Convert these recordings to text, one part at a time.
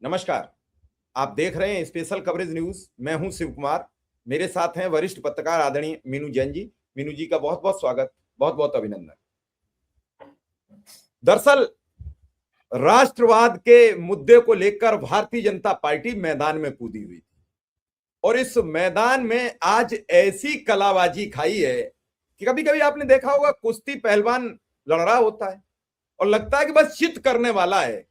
नमस्कार। आप देख रहे हैं स्पेशल कवरेज न्यूज। मैं हूं शिव कुमार। मेरे साथ हैं वरिष्ठ पत्रकार आदरणीय मीनू जैन जी। मीनू जी का बहुत बहुत स्वागत, बहुत बहुत अभिनंदन। दरअसल राष्ट्रवाद के मुद्दे को लेकर भारतीय जनता पार्टी मैदान में कूदी हुई थी और इस मैदान में आज ऐसी कलाबाजी खाई है कि कभी कभी आपने देखा होगा कुश्ती पहलवान लड़ रहा होता है और लगता है कि बस चित करने वाला है,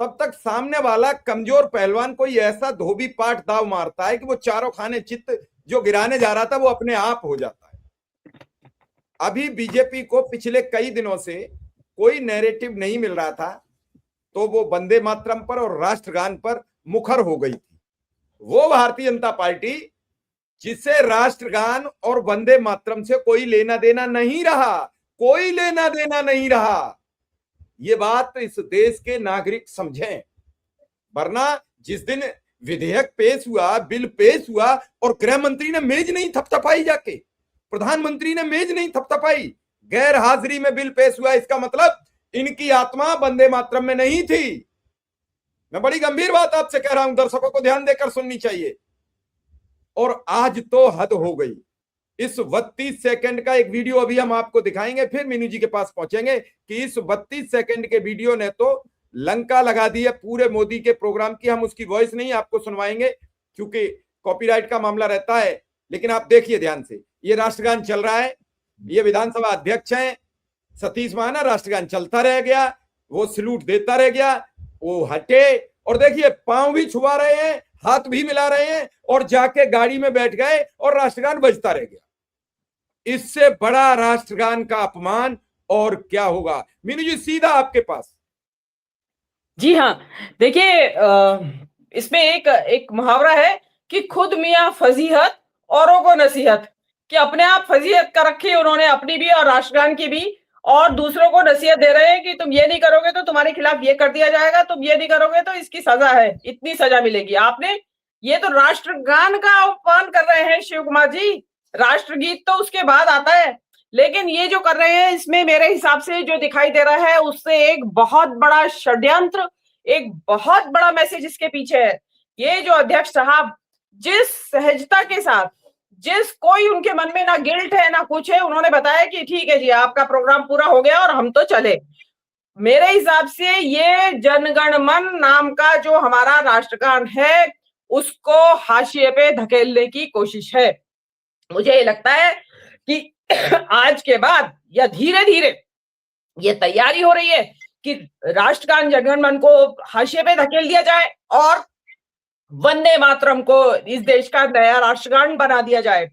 तब तक सामने वाला कमजोर पहलवान कोई ऐसा धोबी पाट दाव मारता है कि वो चारों खाने चित्त जो गिराने जा रहा था वो अपने आप हो जाता है। अभी बीजेपी को पिछले कई दिनों से कोई नैरेटिव नहीं मिल रहा था तो वो वंदे मातरम पर और राष्ट्रगान पर मुखर हो गई थी। वो भारतीय जनता पार्टी जिसे राष्ट्रगान और वंदे मातरम से कोई लेना देना नहीं रहा, कोई लेना देना नहीं रहा, ये बात इस देश के नागरिक समझें। वरना जिस दिन विधेयक पेश हुआ, बिल पेश हुआ और गृह मंत्री ने मेज नहीं थपथपाई, जाके प्रधानमंत्री ने मेज नहीं थपथपाई, गैर हाजिरी में बिल पेश हुआ, इसका मतलब इनकी आत्मा वंदे मातरम में नहीं थी। मैं बड़ी गंभीर बात आपसे कह रहा हूं, दर्शकों को ध्यान देकर सुननी चाहिए। और आज तो हद हो गई। इस 32 सेकंड का एक वीडियो अभी हम आपको दिखाएंगे, फिर मीनू जी के पास पहुंचेंगे कि इस 32 सेकंड के वीडियो ने तो लंका लगा दी है पूरे मोदी के प्रोग्राम की। हम उसकी वॉइस नहीं आपको सुनवाएंगे क्योंकि कॉपीराइट का मामला रहता है, लेकिन आप देखिए ध्यान से। ये राष्ट्रगान चल रहा है, ये विधानसभा अध्यक्ष हैं सतीश महाना, राष्ट्रगान चलता रह गया, वो सैल्यूट देता रह गया, वो हटे और देखिए पांव भी छुआ रहे हैं, हाथ भी मिला रहे हैं और जाके गाड़ी में बैठ गए और राष्ट्रगान बजता रह गया। इससे बड़ा राष्ट्रगान का अपमान और क्या होगा? मीनू जी सीधा आपके पास। जी हाँ, देखिए इसमें एक मुहावरा है कि खुद मियाँ फजीहत औरों को नसीहत, कि अपने आप फजीहत कर रखी है उन्होंने अपनी भी और राष्ट्रगान की भी, और दूसरों को नसीहत दे रहे हैं कि तुम ये नहीं करोगे तो तुम्हारे खिलाफ ये कर दिया जाएगा, तुम ये नहीं करोगे तो इसकी सजा है, इतनी सजा मिलेगी। आपने ये तो राष्ट्रगान का अपमान कर रहे हैं शिव कुमार जी। राष्ट्रगीत तो उसके बाद आता है, लेकिन ये जो कर रहे हैं इसमें मेरे हिसाब से जो दिखाई दे रहा है उससे एक बहुत बड़ा षड्यंत्र, एक बहुत बड़ा मैसेज इसके पीछे है। ये जो अध्यक्ष साहब जिस सहजता के साथ, जिस कोई उनके मन में ना गिल्ट है ना कुछ है, उन्होंने बताया कि ठीक है जी आपका प्रोग्राम पूरा हो गया और हम तो चले। मेरे हिसाब से ये जनगण मन नाम का जो हमारा राष्ट्रगान है उसको हाशिए पे धकेलने की कोशिश है। मुझे ये लगता है कि आज के बाद या धीरे धीरे ये तैयारी हो रही है कि राष्ट्रगान जनगण मन को हाशिए पे धकेल दिया जाए और वंदे मातरम को इस देश का नया राष्ट्रगान बना दिया जाए।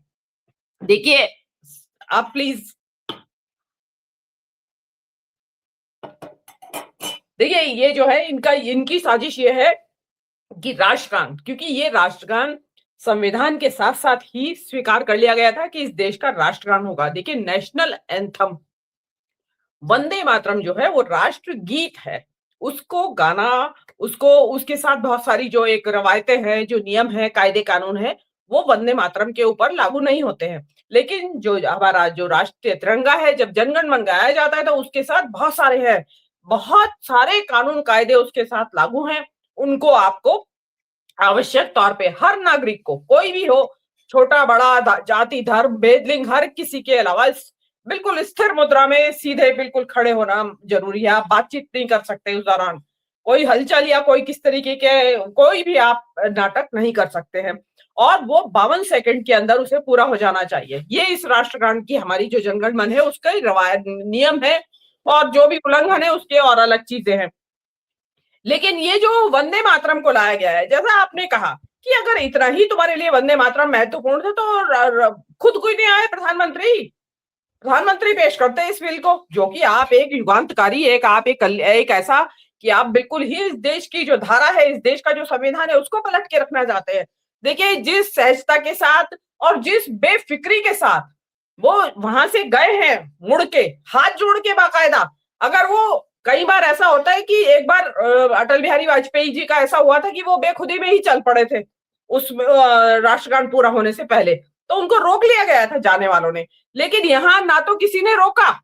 देखिए आप प्लीज देखिए, ये जो है इनकी साजिश ये है कि राष्ट्रगान, क्योंकि ये राष्ट्रगान संविधान के साथ साथ ही स्वीकार कर लिया गया था कि इस देश का राष्ट्रगान होगा। देखिए नेशनल एंथम वंदे मातरम जो है वो राष्ट्र गीत है, उसको गाना, उसको उसके साथ बहुत सारी जो एक रवायतें हैं, जो नियम है, कायदे कानून है, वो वंदे मातरम के ऊपर लागू नहीं होते हैं। लेकिन जो हमारा जो राष्ट्रीय तिरंगा है, जब जनगण मन गाया जाता है तो उसके साथ बहुत सारे हैं, बहुत सारे कानून कायदे उसके साथ लागू हैं। उनको आपको आवश्यक तौर पे हर नागरिक को, कोई भी हो, छोटा बड़ा, जाति धर्म भेदलिंग, हर किसी के अलावा बिल्कुल स्थिर मुद्रा में सीधे बिल्कुल खड़े होना जरूरी है। आप बातचीत नहीं कर सकते उस दौरान, कोई हलचल या कोई किस तरीके के कोई भी आप नाटक नहीं कर सकते हैं, और वो 52 सेकंड के अंदर उसे पूरा हो जाना चाहिए। ये इस राष्ट्रगान की हमारी जो जनगण मन है उसका रवायत नियम है, और जो भी उल्लंघन है उसके और अलग चीजें हैं। लेकिन ये जो वंदे मातरम को लाया गया है, जैसा आपने कहा कि अगर इतना ही तुम्हारे लिए वंदे मातरम महत्वपूर्ण था तो खुद कोई नहीं आए प्रधानमंत्री पेश करते हैं इस बिल को, जो कि आप एक युगांतकारी, आप एक ऐसा कि आप बिल्कुल ही इस देश की जो धारा है, इस देश का जो संविधान है उसको पलट के रखना चाहते हैं। देखिए जिस सहजता के साथ और जिस बेफिक्री के साथ वो वहां से गए हैं, मुड़ के हाथ जोड़ के बाकायदा, अगर वो कई बार ऐसा होता है कि एक बार अटल बिहारी वाजपेयी जी का ऐसा हुआ था कि वो बेखुदी में ही चल पड़े थे उस राष्ट्रगान पूरा होने से पहले, तो उनको रोक लिया गया था जाने वालों ने। लेकिन यहाँ ना तो किसी ने रोका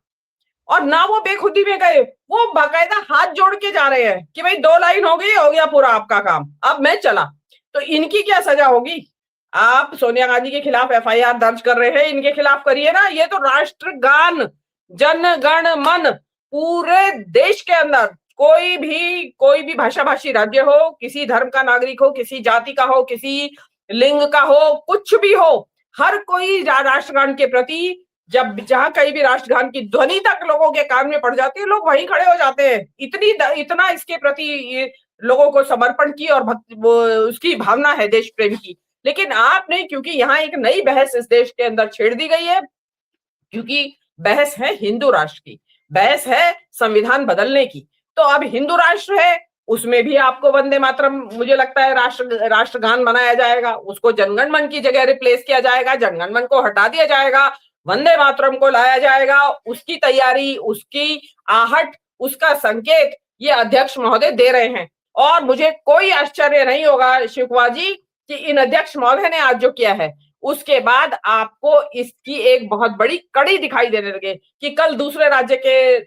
और ना वो बेखुदी में गए, वो बाकायदा हाथ जोड़ के जा रहे हैं कि भाई 2 लाइन हो गई, हो गया पूरा आपका काम, अब मैं चला। तो इनकी क्या सजा होगी? आप सोनिया गांधी के खिलाफ एफआईआर दर्ज कर रहे हैं, इनके खिलाफ करिए ना। ये तो राष्ट्रगान, जन गण मन, पूरे देश के अंदर कोई भी भाषा भाषी राज्य हो, किसी धर्म का नागरिक हो, किसी जाति का हो, किसी लिंग का हो, कुछ भी हो, हर कोई राष्ट्रगान के प्रति, जब जहां कहीं भी राष्ट्रगान की ध्वनि तक लोगों के कान में पड़ जाती है, लोग वहीं खड़े हो जाते हैं। इतना इसके प्रति लोगों को समर्पण की और उसकी भावना है देश प्रेम की। लेकिन आपने, क्योंकि यहाँ एक नई बहस इस देश के अंदर छेड़ दी गई है, क्योंकि बहस है हिंदू राष्ट्र की, बहस है संविधान बदलने की। तो अब हिंदू राष्ट्र है, उसमें भी आपको वंदे मातरम, मुझे लगता है राष्ट्रगान बनाया जाएगा, उसको जनगण मन की जगह रिप्लेस किया जाएगा, जनगण मन को हटा दिया जाएगा, वंदे मातरम को लाया जाएगा। उसकी तैयारी, उसकी आहट, उसका संकेत ये अध्यक्ष महोदय दे रहे हैं। और मुझे कोई आश्चर्य नहीं होगा शिव कुमार जी कि इन अध्यक्ष महोदय ने आज जो किया है, उसके बाद आपको इसकी एक बहुत बड़ी कड़ी दिखाई देने लगे कि कल दूसरे राज्य के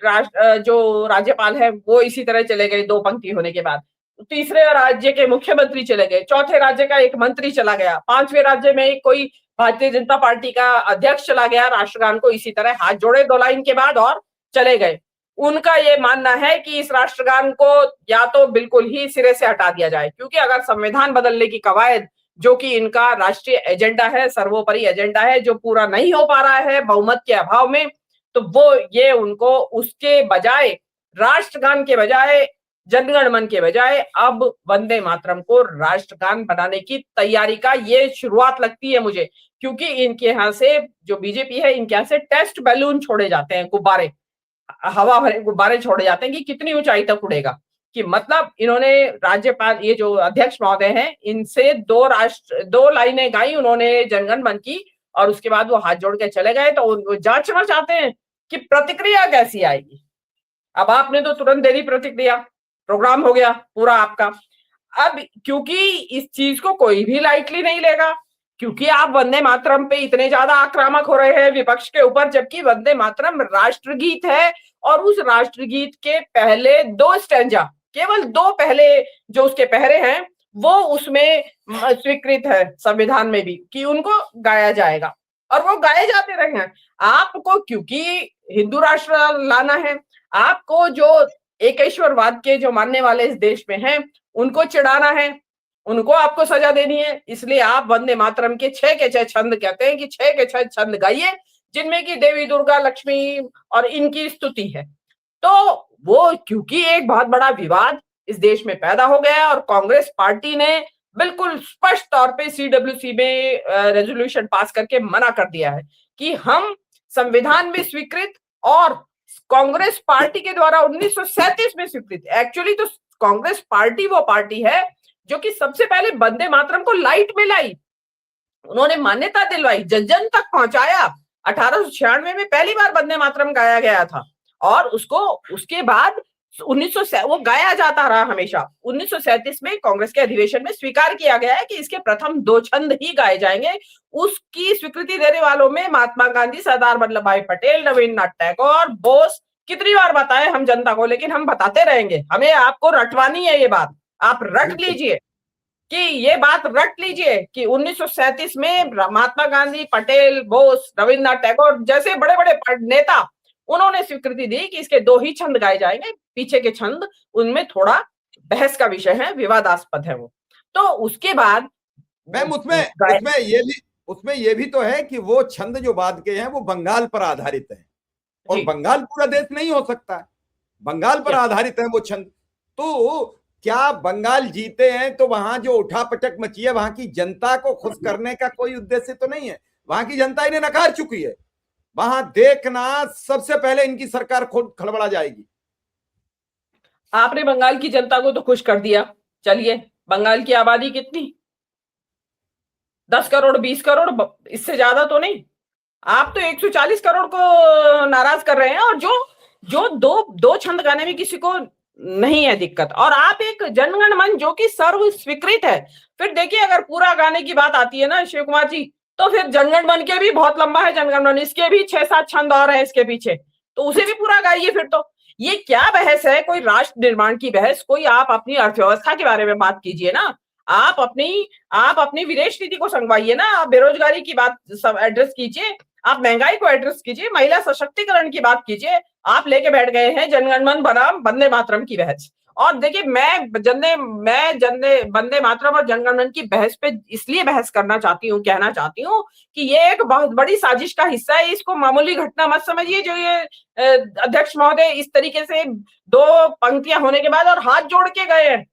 जो राज्यपाल है वो इसी तरह चले गए 2 पंक्ति होने के बाद, तीसरे राज्य के मुख्यमंत्री चले गए, चौथे राज्य का एक मंत्री चला गया, 5वें राज्य में कोई भारतीय जनता पार्टी का अध्यक्ष चला गया, राष्ट्रगान को इसी तरह हाथ जोड़े 2 लाइन के बाद और चले गए। उनका ये मानना है कि इस राष्ट्रगान को या तो बिल्कुल ही सिरे से हटा दिया जाए, क्योंकि अगर संविधान बदलने की कवायद, जो कि इनका राष्ट्रीय एजेंडा है, सर्वोपरि एजेंडा है, जो पूरा नहीं हो पा रहा है बहुमत के अभाव में, तो वो ये उनको उसके बजाय, राष्ट्रगान के बजाय, जनगण मन के बजाय अब वंदे मातरम को राष्ट्रगान बनाने की तैयारी का ये शुरुआत लगती है मुझे। क्योंकि इनके यहाँ से, जो बीजेपी है, इनके यहाँ से टेस्ट बैलून छोड़े जाते हैं, गुब्बारे, हवा भरे गुब्बारे छोड़े जाते हैं कि कितनी ऊंचाई तक उड़ेगा। कि मतलब इन्होंने राज्यपाल, ये जो अध्यक्ष महोदय हैं, इनसे 2 लाइनें गाई उन्होंने जनगण मन की, और उसके बाद वो हाथ जोड़ के चले गए। तो वो जांचना चाहते हैं कि प्रतिक्रिया कैसी आएगी। अब आपने तो तुरंत दे दी प्रतिक्रिया, प्रोग्राम हो गया पूरा आपका। अब क्योंकि इस चीज को कोई भी लाइटली नहीं लेगा, क्योंकि आप वंदे मातरम पे इतने ज्यादा आक्रामक हो रहे हैं विपक्ष के ऊपर, जबकि वंदे मातरम राष्ट्रगीत है, और उस राष्ट्रगीत के पहले 2 स्टैंजा, केवल 2 पहले जो उसके पहरे हैं, वो उसमें स्वीकृत है संविधान में भी कि उनको गाया जाएगा, और वो गाए जाते रहे हैं। आपको क्योंकि हिंदू राष्ट्र लाना है, आपको जो एकेश्वरवाद के जो मानने वाले इस देश में हैं उनको चिढ़ाना है, उनको आपको सजा देनी है, इसलिए आप वंदे मातरम के 6 के 6 छंद कहते हैं कि 6 के 6 छंद गाइए, जिनमें की देवी दुर्गा, लक्ष्मी और इनकी स्तुति है। तो वो, क्योंकि एक बहुत बड़ा विवाद इस देश में पैदा हो गया है, और कांग्रेस पार्टी ने बिल्कुल स्पष्ट तौर पे सीडब्ल्यूसी में रेजोल्यूशन पास करके मना कर दिया है कि हम संविधान में स्वीकृत, और कांग्रेस पार्टी के द्वारा 1937 में स्वीकृत, एक्चुअली तो कांग्रेस पार्टी वो पार्टी है जो कि सबसे पहले वंदे मातरम को लाइट में लाई, उन्होंने मान्यता दिलवाई, जन जन तक पहुंचाया। 1896 में पहली बार वंदे मातरम गाया गया था, और उसको उसके बाद 1900 वो गाया जाता रहा हमेशा। 1937 में कांग्रेस के अधिवेशन में स्वीकार किया गया है कि इसके प्रथम 2 छंद ही गाए जाएंगे। उसकी स्वीकृति देने वालों में महात्मा गांधी, सरदार वल्लभ भाई पटेल, रविन्द्रनाथ टैगोर, बोस, कितनी बार बताए हम जनता को, लेकिन हम बताते रहेंगे, हमें आपको रटवानी है ये बात, आप रट लीजिए कि ये बात रट लीजिए कि 1937 में महात्मा गांधी, पटेल, बोस, रविन्द्रनाथ टैगोर जैसे बड़े बड़े नेता, उन्होंने स्वीकृति दी कि इसके 2 ही छंद गाए जाएंगे, पीछे के छंद उनमें थोड़ा बहस का विषय है, विवादास्पद है वो। तो उसके बाद मैम उसमें ये भी तो है कि वो छंद जो बाद के हैं वो बंगाल पर आधारित है, और बंगाल पूरा देश नहीं हो सकता है, बंगाल पर आधारित है वो छंद। तो क्या बंगाल जीते हैं तो वहां जो उठापटक मची है, वहां की जनता को खुश करने का कोई उद्देश्य तो नहीं है, वहां की जनता इन्हें नकार चुकी है। वहां देखना, सबसे पहले इनकी सरकार खुद खड़बड़ा जाएगी। आपने बंगाल की जनता को तो खुश कर दिया, चलिए, बंगाल की आबादी कितनी, 10 करोड़ 20 करोड़, इससे ज्यादा तो नहीं। आप तो 140 करोड़ को नाराज कर रहे हैं, और जो दो छंद गाने में किसी को नहीं है दिक्कत, और आप एक जनगण मन जो कि सर्व स्वीकृत है। फिर देखिए, अगर पूरा गाने की बात आती है ना शिव कुमार जी, तो फिर जनगण मन के भी बहुत लंबा है जनगण मन, इसके भी 6-7 छंद और है इसके पीछे, तो उसे भी पूरा गाइए फिर तो। ये क्या बहस है? कोई राष्ट्र निर्माण की बहस, कोई आप अपनी अर्थव्यवस्था के बारे में बात कीजिए ना, आप अपनी विदेश नीति को संगवाइए ना, आप बेरोजगारी की बात सब एड्रेस कीजिए, आप महंगाई को एड्रेस कीजिए, महिला सशक्तिकरण की बात कीजिए। आप लेके बैठ गए हैं जनगण बनाम वंदे मातरम की बहस। और देखिए, मैं वंदे मातरम और जनगण मन की बहस पे इसलिए बहस करना चाहती हूँ, कहना चाहती हूँ कि ये एक बहुत बड़ी साजिश का हिस्सा है। इसको मामूली घटना मत समझिए जो ये अध्यक्ष महोदय इस तरीके से 2 पंक्तियां होने के बाद और हाथ जोड़ के गए हैं।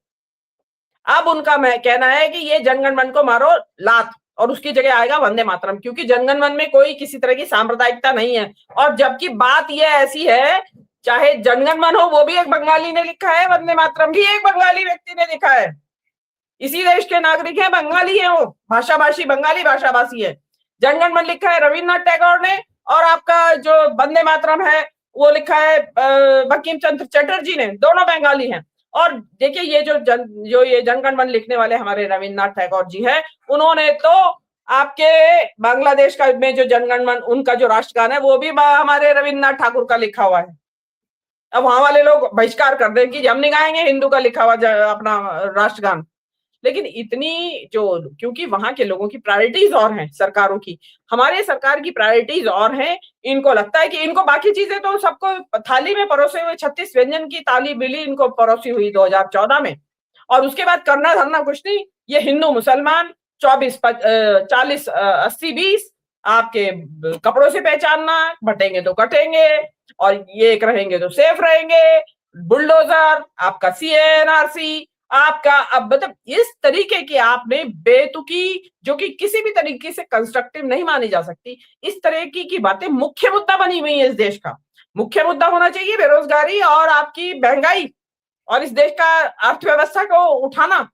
अब उनका मैं कहना है कि ये जनगण मन को मारो लात और उसकी जगह आएगा वंदे मातरम, क्योंकि जनगण मन में कोई किसी तरह की सांप्रदायिकता नहीं है। और जबकि बात ये ऐसी है, चाहे जनगण मन हो वो भी एक बंगाली ने लिखा है, वंदे मातरम भी एक बंगाली व्यक्ति ने लिखा है, इसी देश के नागरिक है, बंगाली है, वो भाषाभाषी बंगाली भाषाभाषी है। जनगण मन लिखा है रविन्द्रनाथ टैगोर ने, और आपका जो वंदे मातरम है वो लिखा है बंकिम चंद्र चटर्जी ने, दोनों बंगाली हैं। और देखिए, ये ये जनगण मन लिखने वाले हमारे रविन्द्रनाथ टैगोर जी है, उन्होंने तो आपके बांग्लादेश का में जो जनगण मन उनका जो राष्ट्रगान है वो भी हमारे रविन्द्रनाथ ठाकुर का लिखा हुआ है। अब वहां वाले लोग बहिष्कार कर दें कि हम नहीं गाएंगे हिंदू का लिखा हुआ अपना राष्ट्रगान। लेकिन इतनी जो, क्योंकि वहां के लोगों की प्रायोरिटीज और हैं, सरकारों की, हमारे सरकार की प्रायोरिटीज और हैं। इनको लगता है कि इनको बाकी चीजें तो सबको थाली में परोसे हुए 36 व्यंजन की थाली मिली इनको परोसी हुई 2014 में, और उसके बाद करना धरना कुछ नहीं। ये हिंदू मुसलमान 40 80 20 आपके कपड़ों से पहचानना, बटेंगे तो कटेंगे, और ये एक रहेंगे तो सेफ रहेंगे, बुलडोजर आपका CANRC आपका। अब मतलब इस तरीके की आपने बेतुकी, जो कि किसी भी तरीके से कंस्ट्रक्टिव नहीं मानी जा सकती, इस तरह की बातें मुख्य मुद्दा बनी हुई है। इस देश का मुख्य मुद्दा होना चाहिए बेरोजगारी और आपकी महंगाई और इस देश का अर्थव्यवस्था को उठाना,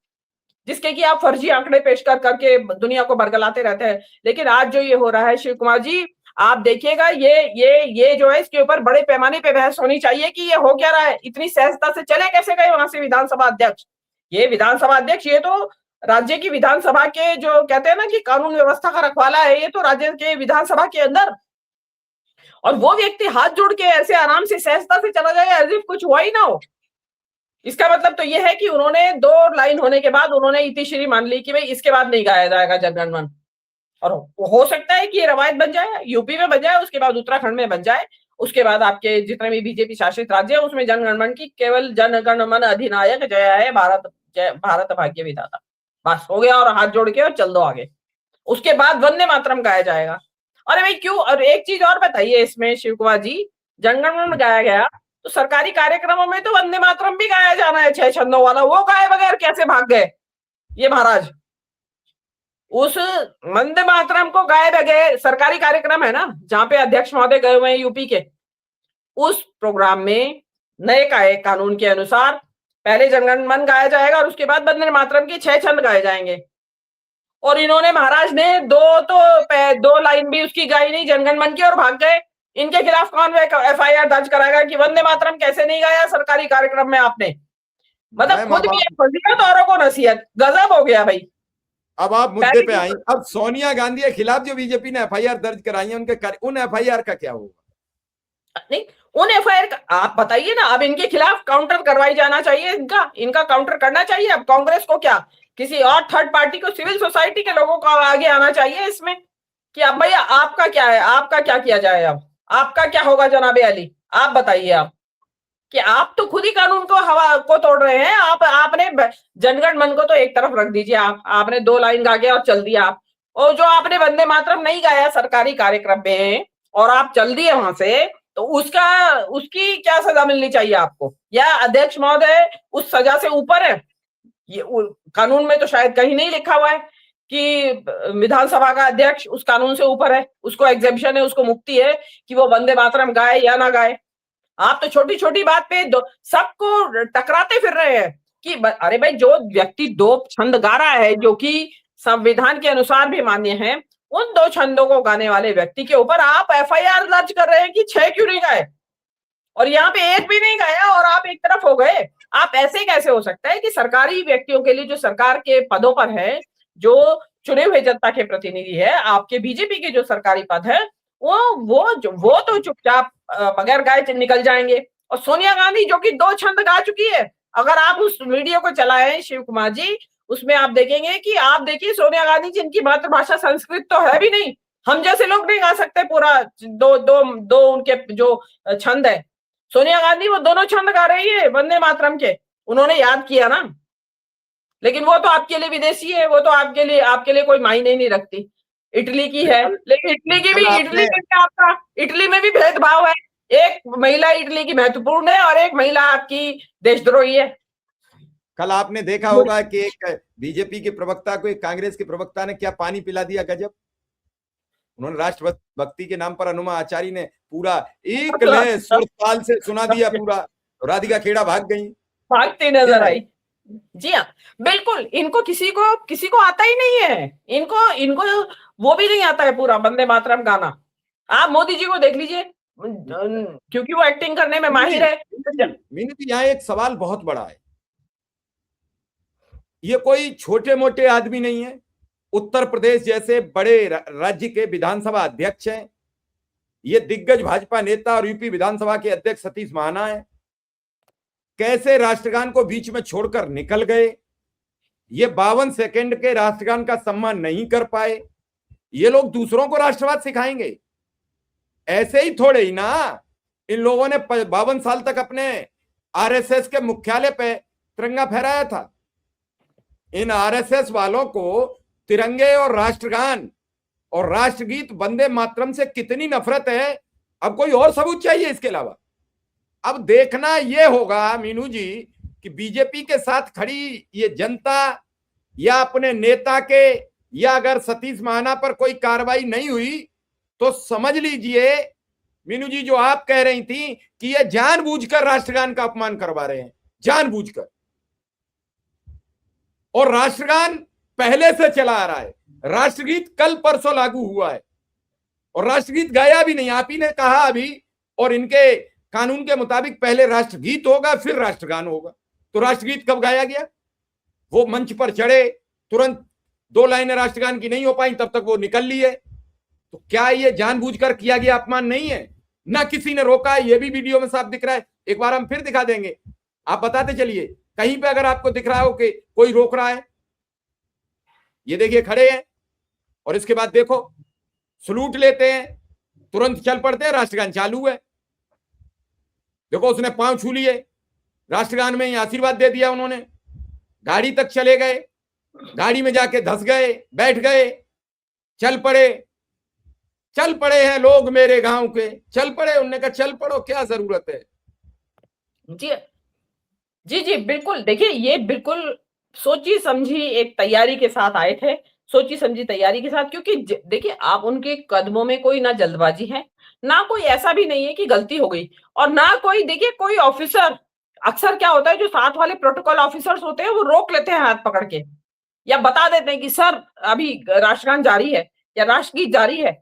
जिसके कि आप फर्जी आंकड़े पेश करके दुनिया को बरगलाते रहते हैं। लेकिन आज जो ये हो रहा है शिव कुमार जी, आप देखिएगा, ये जो है इसके ऊपर बड़े पैमाने पे बहस होनी चाहिए कि ये हो क्या रहा है। इतनी सहजता से चले कैसे गए वहां से विधानसभा अध्यक्ष? ये विधानसभा अध्यक्ष, ये तो राज्य की विधानसभा के जो कहते हैं ना कि कानून व्यवस्था का रखवाला है, ये तो राज्य के विधानसभा के अंदर, और वो व्यक्ति हाथ जोड़ के ऐसे आराम से सहजता से चला जाए एज इफ कुछ हुआ ही ना हो। इसका मतलब तो ये है कि उन्होंने 2 लाइन होने के बाद उन्होंने इतिश्री मान ली कि भाई इसके बाद नहीं गाया जाएगा जनगण मन। और हो सकता है कि ये रवायत बन जाए, यूपी में बन जाए, उसके बाद उत्तराखंड में बन जाए, उसके बाद आपके जितने भी बीजेपी शासित राज्य है उसमें जनगण मन की केवल जनगण मन अधिनायक जय है भारत भाग्य विधाता, बस हो गया, और हाथ जोड़ के और चल दो आगे। उसके बाद वंदे मातरम गाया जाएगा। अरे भाई क्यों? और एक चीज और बताइए इसमें शिव कुमार जी, जनगण मन गाया गया तो सरकारी कार्यक्रमों में तो वंदे मातरम भी गाया जाना है 6 छंदों वाला, वो गाए बगैर कैसे भाग गए ये महाराज? उस वंदे मातरम को गाए बगैर, सरकारी कार्यक्रम है ना जहां पे अध्यक्ष महोदय गए हुए हैं यूपी के, उस प्रोग्राम में नए कानून के अनुसार पहले जनगण मन गाया जाएगा और उसके बाद वंदे मातरम के 6 छंद गाए जाएंगे। और इन्होंने, महाराज ने 2 लाइन भी उसकी गाई नहीं जनगण मन की और भाग गए। इनके खिलाफ कौन FIR दर्ज कराएगा कि वंदे मातरम कैसे नहीं गाया सरकारी कार्यक्रम में आपने? मतलब खुद भी फजीलत औरों को नसीहत, गजब हो गया भाई। अब आप मुद्दे पे आई, अब सोनिया गांधी के खिलाफ जो बीजेपी ने FIR दर्ज कराई है उन FIR का क्या होगा? नहीं, उन FIR का आप बताइए ना। अब इनके खिलाफ काउंटर करवाई जाना चाहिए, इनका काउंटर करना चाहिए। अब कांग्रेस को क्या, किसी और थर्ड पार्टी को, सिविल सोसाइटी के लोगों को आगे आना चाहिए इसमें कि अब भैया आपका क्या है, आपका क्या किया जाए, अब आपका क्या होगा जनाबे अली, आप बताइए। आप कि आप तो खुद ही कानून को हवा को तोड़ रहे हैं। आपने जनगण मन को तो एक तरफ रख दीजिए, आपने 2 लाइन गा के और चल दिया आप, और जो आपने वंदे मातरम नहीं गाया सरकारी कार्यक्रम में और आप चल दिए वहां से, तो उसकी क्या सजा मिलनी चाहिए आपको? या अध्यक्ष महोदय उस सजा से ऊपर है? ये कानून में तो शायद कहीं नहीं लिखा हुआ है कि विधानसभा का अध्यक्ष उस कानून से ऊपर है, उसको एग्जेम्पशन है, उसको मुक्ति है कि वो वंदे मातरम गाए या ना गाए। आप तो छोटी छोटी बात पे सबको टकराते फिर रहे हैं कि अरे भाई, जो व्यक्ति 2 छंद गा रहा है जो कि संविधान के अनुसार भी मान्य है, उन 2 छंदों को गाने वाले व्यक्ति के ऊपर आप FIR दर्ज कर रहे हैं कि 6 क्यों नहीं गाए, और यहाँ पे 1 भी नहीं गाया और आप एक तरफ हो गए। आप ऐसे कैसे हो सकता है कि सरकारी व्यक्तियों के लिए, जो सरकार के पदों पर है, जो चुने हुए जनता के प्रतिनिधि है, आपके बीजेपी के जो सरकारी पद है, वो तो चुपचाप बगैर गाए निकल जाएंगे, और सोनिया गांधी जो कि 2 छंद गा चुकी है, अगर आप उस वीडियो को चलाएं शिव कुमार जी, उसमें आप देखेंगे कि आप देखिए सोनिया गांधी जिनकी मातृभाषा संस्कृत तो है भी नहीं, हम जैसे लोग नहीं गा सकते पूरा दो दो दो उनके जो छंद है, सोनिया गांधी वो दोनों छंद गा रही है वंदे मातरम के, उन्होंने याद किया ना। लेकिन वो तो आपके लिए विदेशी है, वो तो आपके लिए कोई मायने नहीं रखती, इटली की है, लेकिन इटली की भी, इटली में भी आपका, इटली में भी भेदभाव है, एक महिला इटली की महत्वपूर्ण है और एक महिला आपकी देशद्रोही है। कल आपने देखा होगा कि एक बीजेपी के प्रवक्ता को एक कांग्रेस के प्रवक्ता ने क्या पानी पिला दिया, गजब। उन्होंने राष्ट्रभक्ति के नाम पर अनुमा आचार्य ने पूरा एक ले सुर ताल से सुना दिया पूरा, राधिका खेड़ा भाग गई, भागती नजर आई। जी हाँ, बिल्कुल, इनको किसी को आता ही नहीं है, इनको वो भी नहीं आता है पूरा वंदे मातरम गाना। आप मोदी जी को देख लीजिए, क्योंकि वो एक्टिंग करने में माहिर है। मीनू जी, यहाँ एक सवाल बहुत बड़ा है, ये कोई छोटे मोटे आदमी नहीं है, उत्तर प्रदेश जैसे बड़े राज्य के विधानसभा अध्यक्ष हैं, ये दिग्गज भाजपा नेता और यूपी विधानसभा के अध्यक्ष सतीश महाना है, कैसे राष्ट्रगान को बीच में छोड़कर निकल गए, ये 52 सेकंड के राष्ट्रगान का सम्मान नहीं कर पाए, ये लोग दूसरों को राष्ट्रवाद सिखाएंगे? ऐसे ही थोड़े ही ना, इन लोगों ने 52 साल तक अपने आरएसएस के मुख्यालय पे तिरंगा फहराया था। इन आरएसएस वालों को तिरंगे और राष्ट्रगान और राष्ट्रगीत वंदे मातरम से कितनी नफरत है, अब कोई और सबूत चाहिए इसके अलावा? अब देखना यह होगा मीनू जी कि बीजेपी के साथ खड़ी ये जनता या अपने नेता के, या अगर सतीश महाना पर कोई कार्रवाई नहीं हुई तो समझ लीजिए मीनू जी, जो आप कह रही थी कि ये जानबूझकर राष्ट्रगान का अपमान करवा रहे हैं, जानबूझकर। और राष्ट्रगान पहले से चला आ रहा है, राष्ट्रगीत कल परसों लागू हुआ है और राष्ट्रगीत गाया भी नहीं, आप ही ने कहा अभी, और इनके कानून के मुताबिक पहले राष्ट्रगीत होगा फिर राष्ट्रगान होगा। तो राष्ट्रगीत कब गाया गया? वो मंच पर चढ़े, तुरंत 2 लाइनें राष्ट्रगान की नहीं हो पाई, तब तक वो निकल लिए। तो क्या ये जानबूझकर किया गया अपमान नहीं है? ना किसी ने रोका है, ये भी वीडियो में साफ दिख रहा है, एक बार हम फिर दिखा देंगे, आप बताते चलिए कहीं पे अगर आपको दिख रहा हो कि कोई रोक रहा है। ये देखिए खड़े हैं और इसके बाद देखो सलूट लेते हैं, तुरंत चल पड़ते हैं, राष्ट्रगान चालू है। देखो उसने पांव छू लिए, राष्ट्रगान में ही आशीर्वाद दे दिया उन्होंने, गाड़ी तक चले गए, गाड़ी में जाके धस गए, बैठ गए, चल पड़े हैं लोग मेरे गांव के, चल पड़े। उन्होंने कहा चल पड़ो, क्या जरूरत है। जी जी जी बिल्कुल, देखिए ये बिल्कुल सोची समझी एक तैयारी के साथ आए थे, सोची समझी तैयारी के साथ, क्योंकि देखिए आप उनके कदमों में कोई ना जल्दबाजी है, ना कोई ऐसा भी नहीं है कि गलती हो गई, और ना कोई, देखिए कोई ऑफिसर, अक्सर क्या होता है जो साथ वाले प्रोटोकॉल ऑफिसर्स होते हैं वो रोक लेते हैं हाथ पकड़ के, या बता देते हैं कि सर अभी राष्ट्रगान जारी है या राष्ट्रगीत जारी है।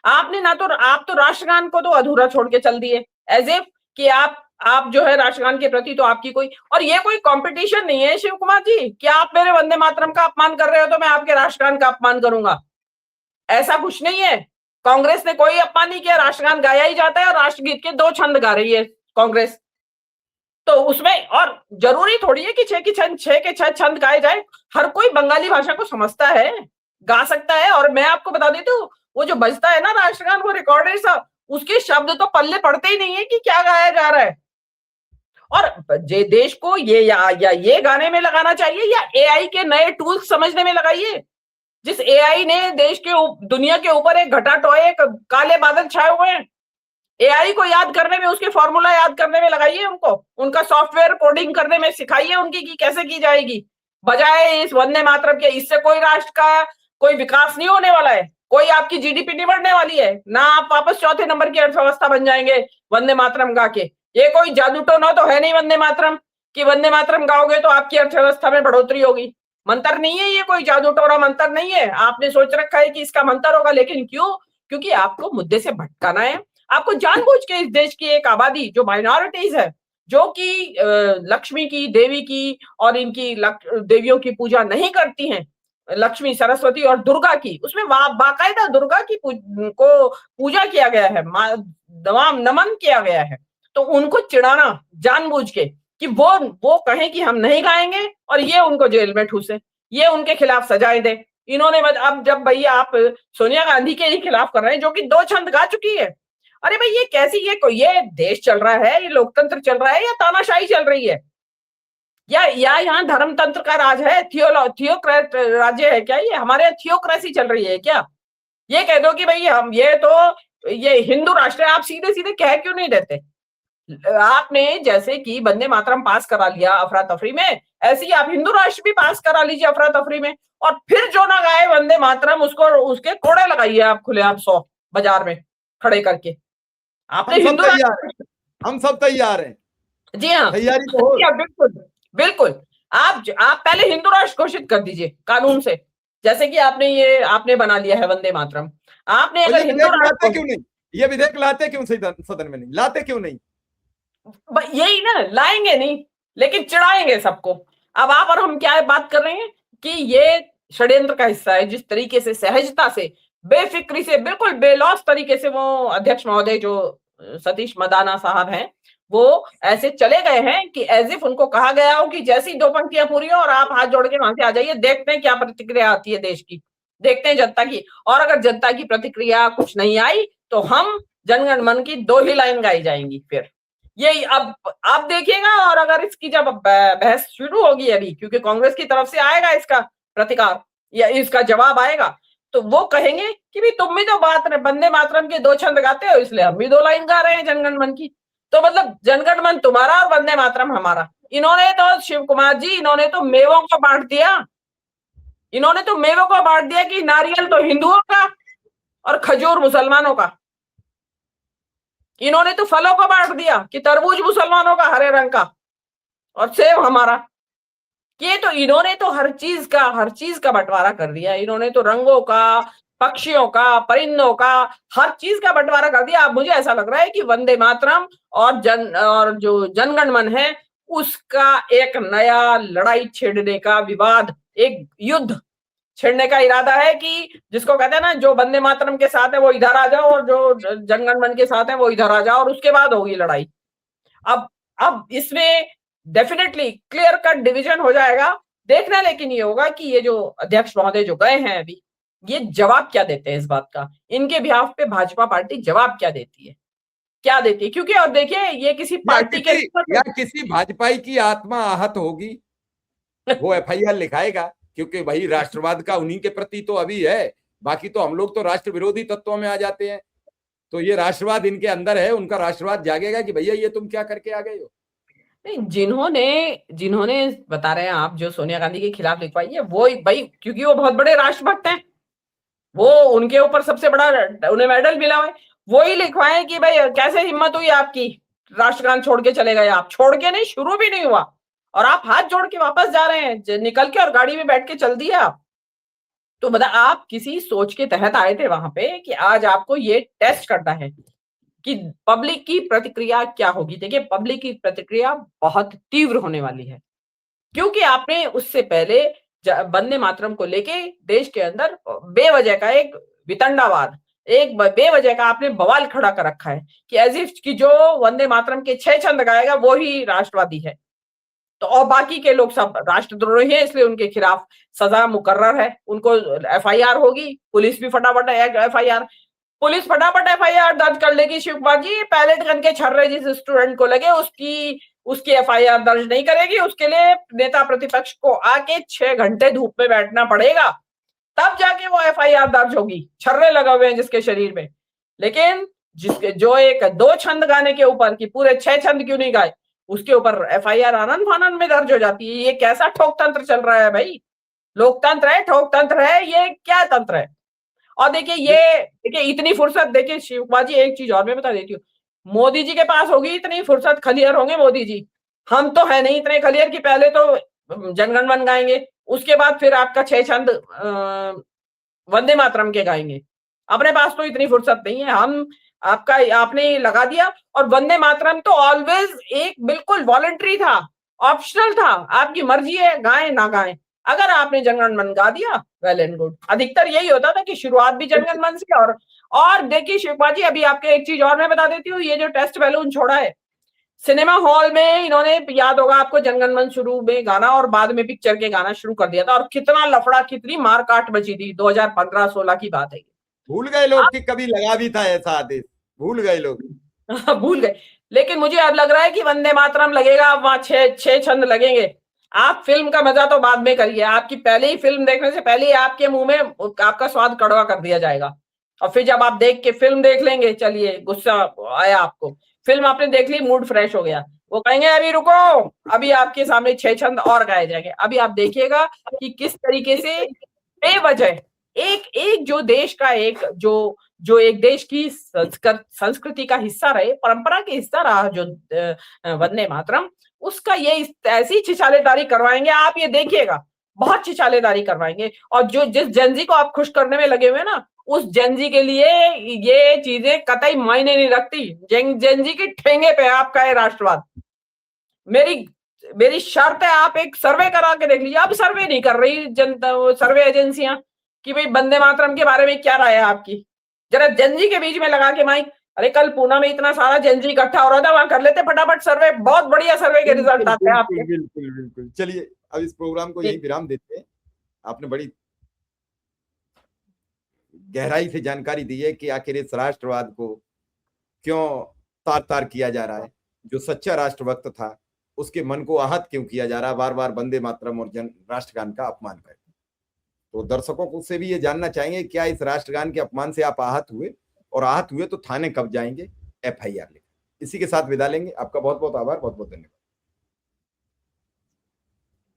आपने ना तो, आप तो राष्ट्रगान को तो अधूरा छोड़ के चल दिए, एज इफ कि आप जो है राष्ट्रगान के प्रति तो आपकी कोई, और ये कोई कंपटीशन नहीं है शिव कुमार जी कि आप मेरे वंदे मातरम का अपमान कर रहे हो तो मैं आपके राष्ट्रगान का अपमान करूंगा, ऐसा कुछ नहीं है। कांग्रेस ने कोई अपमान नहीं किया, राष्ट्रगान गाया ही जाता है और राष्ट्रगीत के 2 छंद गा रही है कांग्रेस, तो उसमें और जरूरी थोड़ी है कि 6 के 6 छंद गाए जाए, हर कोई बंगाली भाषा को समझता है, गा सकता है। और मैं आपको बता देती हूँ, वो जो बजता है ना राष्ट्रगान, वो रिकॉर्डेड सा, उसके शब्द तो पल्ले पड़ते ही नहीं है कि क्या गाया जा रहा है। और देश को ये या ये गाने में लगाना चाहिए या एआई के नए टूल्स समझने में लगाइए। जिस एआई ने देश के दुनिया के ऊपर एक घटा टोए, काले बादल छाए हुए हैं, एआई को याद करने में, उसके फॉर्मूला याद करने में लगाइए, उनको उनका सॉफ्टवेयर कोडिंग करने में सिखाइए उनकी कि कैसे की जाएगी, बजाय इस वंदे मातरम के। इससे कोई राष्ट्र का कोई विकास नहीं होने वाला है, कोई आपकी जीडीपी नहीं बढ़ने वाली है, ना आप वापस 4थे नंबर की अर्थव्यवस्था बन जाएंगे वंदे मातरम गा के। ये कोई जादू टोना तो है नहीं वंदे मातरम कि वंदे मातरम गाओगे तो आपकी अर्थव्यवस्था में बढ़ोतरी होगी, मंत्र नहीं है ये, कोई जादू टोना मंत्र नहीं है। आपने सोच रखा है कि इसका मंत्र होगा, लेकिन क्यों? क्योंकि आपको मुद्दे से भटकाना है, आपको जानबूझ के इस देश की एक आबादी जो माइनॉरिटीज है, जो कि लक्ष्मी की, देवी की और इनकी देवियों की पूजा नहीं करती हैं, लक्ष्मी, सरस्वती और दुर्गा की, उसमें बाकायदा दुर्गा की को पूजा किया गया है, नमन किया गया है। तो उनको चिढ़ाना जानबूझ के कि वो कहें कि हम नहीं गाएंगे और ये उनको जेल में ठूसे, ये उनके खिलाफ सजाएं दे। इन्होंने अब जब भैया आप सोनिया गांधी के ही खिलाफ कर रहे हैं जो कि 2 छंद गा चुकी है, अरे भाई ये कैसी ये देश चल रहा है, ये लोकतंत्र चल रहा है या तानाशाही चल रही है, या यहाँ धर्मतंत्र का राज है, थियोक्रेट राज्य है क्या, ये हमारे यहाँ थियोक्रेसी चल रही है क्या? ये कह दो कि भाई हम ये हिंदू राष्ट्र है, आप सीधे सीधे कह क्यों नहीं देते? आपने जैसे कि वंदे मातरम पास करा लिया अफरा तफरी में, ऐसे ही आप हिंदू राष्ट्र भी पास करा लीजिए अफरा तफरी में, और फिर जो ना गाए वंदे मातरम उसको उसके कोड़े लगाइए आप खुलेआम 100 बाजार में खड़े करके। आपने हिंदू हम सब तैयार हैं। जी हाँ, तैयारी तो हो। बिल्कुल बिल्कुल। आप पहले हिंदू राष्ट्र घोषित कर दीजिए कानून से, जैसे कि आपने बना लिया है वंदे मातरम। आपने अगर हिंदू राष्ट्र क्यों नहीं, ये विधेयक लाते क्यों सदन में नहीं लाते, क्यों नहीं? यही ना, लाएंगे नहीं लेकिन चिढ़ाएंगे सबको। अब आप और हम क्या बात कर रहे हैं कि ये षड्यंत्र का हिस्सा है। जिस तरीके से सहजता से, बेफिक्री से, बिल्कुल बेलौस तरीके से वो अध्यक्ष महोदय जो सतीश मदाना साहब हैं, वो ऐसे चले गए हैं कि एज इफ उनको कहा गया हो कि जैसी 2 पंक्तियां पूरी हो और आप हाथ जोड़ के वहां से आ जाइए, देखते हैं क्या प्रतिक्रिया आती है देश की, देखते हैं जनता की। और अगर जनता की प्रतिक्रिया कुछ नहीं आई तो हम जनगण मन की 2 ही लाइन गाई जाएंगी। फिर ये अब आप देखिएगा, और अगर इसकी जब बहस शुरू होगी अभी, क्योंकि कांग्रेस की तरफ से आएगा इसका प्रतिकार या इसका जवाब आएगा, तो वो कहेंगे कि भी तुम भी तो वंदे मातरम के 2 छंद गाते हो, इसलिए हम भी 2 लाइन गा रहे हैं जनगण मन की। तो मतलब जनगण मन तुम्हारा और वंदे मातरम हमारा। इन्होंने तो शिव कुमार जी, इन्होंने तो मेवों को बांट दिया, इन्होंने तो मेवों को बांट दिया कि नारियल तो हिंदुओं का और खजूर मुसलमानों का। इन्होंने तो फलों को बांट दिया कि तरबूज मुसलमानों का हरे रंग का और सेब हमारा। ये तो इन्होंने तो हर चीज का बंटवारा कर दिया। इन्होंने तो रंगों का, पक्षियों का, परिंदों का, हर चीज का बंटवारा कर दिया। अब मुझे ऐसा लग रहा है कि वंदे मातरम और जो जनगण मन है उसका एक नया लड़ाई छेड़ने का, विवाद, एक युद्ध छेड़ने का इरादा है कि जिसको कहते हैं ना, जो वंदे मातरम के साथ है वो इधर आ जाओ और जो जनगण मन के साथ है वो इधर आ जाओ, और उसके बाद होगी लड़ाई। अब इसमें डेफिनेटली क्लियर कट डिवीजन हो जाएगा। देखना लेकिन ये होगा कि ये जो अध्यक्ष महोदय जो गए हैं अभी, ये जवाब क्या देते हैं इस बात का, इनके बिहाफ पे भाजपा पार्टी जवाब क्या देती है, क्या देती है। क्योंकि और देखिए ये किसी पार्टी के किसी भाजपाई की आत्मा आहत होगी, वो FIR लिखाएगा, क्योंकि वही राष्ट्रवाद का उन्हीं के प्रति तो अभी है। बाकी तो हम लोग तो राष्ट्र विरोधी तत्वों में आ जाते हैं। तो ये राष्ट्रवाद इनके अंदर है, उनका राष्ट्रवाद जागेगा कि भैया ये तुम क्या करके आ गए हो। जिन्होंने बता रहे हैं आप, जो सोनिया गांधी के खिलाफ लिखवाई है, वो भाई क्योंकि वो बहुत बड़े राष्ट्रभक्त हैं, वो उनके ऊपर सबसे बड़ा उन्हें मेडल मिला है, वो ही लिखवाए कि भाई कैसे हिम्मत हुई आपकी, राष्ट्रगान छोड़ के चले गए आप। छोड़ के नहीं, शुरू भी नहीं हुआ और आप हाथ जोड़ के वापस जा रहे हैं निकल के, और गाड़ी में बैठ के चल दिया आप। तो मतलब आप किसी सोच के तहत आए थे वहां पे कि आज आपको ये टेस्ट करना है कि पब्लिक की प्रतिक्रिया क्या होगी। देखिए पब्लिक की प्रतिक्रिया बहुत तीव्र होने वाली है, क्योंकि आपने उससे पहले वंदे मातरम को लेके देश के अंदर बेवजह का एक वितंडावाद, एक बेवजह का आपने बवाल खड़ा कर रखा है कि एज इफ कि जो वंदे मातरम के 6 छंद गाएगा वो ही राष्ट्रवादी है, तो और बाकी के लोग सब राष्ट्रद्रोही हैं, इसलिए उनके खिलाफ सजा मुकर्रर है, उनको FIR होगी। पुलिस भी फटाफट FIR दर्ज कर लेगी। शिवकुमार जी, पैलेट गन के छर्रे जिस स्टूडेंट को लगे उसकी FIR दर्ज नहीं करेगी। उसके लिए नेता प्रतिपक्ष को आके 6 घंटे धूप में बैठना पड़ेगा, तब जाके वो FIR दर्ज होगी। छर्रे लगे हुए हैं जिसके शरीर में, लेकिन जिसके जो एक 2 छंद गाने के ऊपर कि पूरे 6 छंद क्यों नहीं गाए, उसके ऊपर FIR आनन फानन में दर्ज हो जाती है। ये कैसा ठोकतंत्र चल रहा है भाई? लोकतंत्र है, ठोकतंत्र है, ये क्या तंत्र है? और देखिए इतनी फुर्सत, देखिए शिवकुमार जी एक चीज और मैं बता देती हूँ, मोदी जी के पास होगी इतनी फुर्सत, खलियर होंगे मोदी जी, हम तो है नहीं इतने खलियर कि पहले तो जनगण मन गाएंगे, उसके बाद फिर आपका 6 छंद वंदे मातरम के गाएंगे। अपने पास तो इतनी फुर्सत नहीं है। आपने लगा दिया, और वंदे मातरम तो ऑलवेज एक बिल्कुल वॉलंटरी था, ऑप्शनल था, आपकी मर्जी है गाएं ना गाएं। अगर आपने जनगण मन गा दिया, वेल एंड गुड। अधिकतर यही होता था कि शुरुआत भी जनगण मन से। और देखिए शिवकुमार जी, अभी आपके एक चीज और मैं बता देती हूँ, ये जो टेस्ट बैलून छोड़ा है, सिनेमा हॉल में इन्होंने, याद होगा आपको, जनगण मन शुरू में गाना और बाद में पिक्चर के गाना शुरू कर दिया था, और कितना लफड़ा, कितनी मारकाट मची थी। 2015-16 की बात है। भूल गए लोग कि कभी लगा भी था ऐसा आदेश, भूल गए लोग। भूल गए। लेकिन मुझे अब लग रहा है कि वंदे मातरम लगेगा, अब वहां छह छंद लगेंगे। आप फिल्म का मजा तो बाद में करिए, आपकी पहले ही फिल्म देखने से पहले ही आपके मुंह में आपका स्वाद कड़वा कर दिया जाएगा, और फिर जब आप देख के फिल्म देख लेंगे, चलिए गुस्सा आया आपको, फिल्म आपने देख ली, मूड फ्रेश हो गया, वो कहेंगे अभी रुको, अभी आपके सामने छह छंद और गाए जाएंगे। अभी आप देखिएगा कि किस तरीके से बेवजह एक एक जो देश का एक जो जो एक देश की संस्कृति का हिस्सा रहे, परंपरा के हिस्सा रहा जो वंदे मातरम, उसका ये ऐसी छिछालेदारी करवाएंगे, आप ये देखिएगा, बहुत छिछालेदारी करवाएंगे। और जो जिस जेनजी को आप खुश करने में लगे हुए ना, उस जेनजी के लिए ये चीजें कतई मायने नहीं रखती। जेनजी के ठेंगे पे आपका है राष्ट्रवाद। मेरी मेरी शर्त है, आप एक सर्वे करा के देख लीजिए। अब सर्वे नहीं कर रही जनता, सर्वे एजेंसियां, कि भाई वंदे मातरम के बारे में क्या राय है आपकी, जरा जेनजी के बीच में लगा के माइक, अरे कल पूना में इतना सारा जेनजी इकट्ठा हो रहा था, वहां कर लेते फटाफट सर्वे, बहुत बढ़िया सर्वे के रिजल्ट आते हैं आपके। बिल्कुल बिल्कुल। चलिए अब इस प्रोग्राम को यही विराम देते हैं। आपने बड़ी गहराई से जानकारी दी है कि आखिर इस राष्ट्रवाद को क्यों तार तार किया जा रहा है। जो सच्चा राष्ट्रभक्त था उसके मन को आहत क्यों किया जा रहा है, बार बार वंदे मातरम और राष्ट्रगान का अपमान करके। तो दर्शकों को से भी ये जानना चाहेंगे, क्या इस राष्ट्रगान के अपमान से आप आहत हुए, और आहत हुए तो थाने कब जाएंगे, FIR लिखें। इसी के साथ विदा लेंगे। आपका बहुत बहुत आभार, बहुत बहुत धन्यवाद।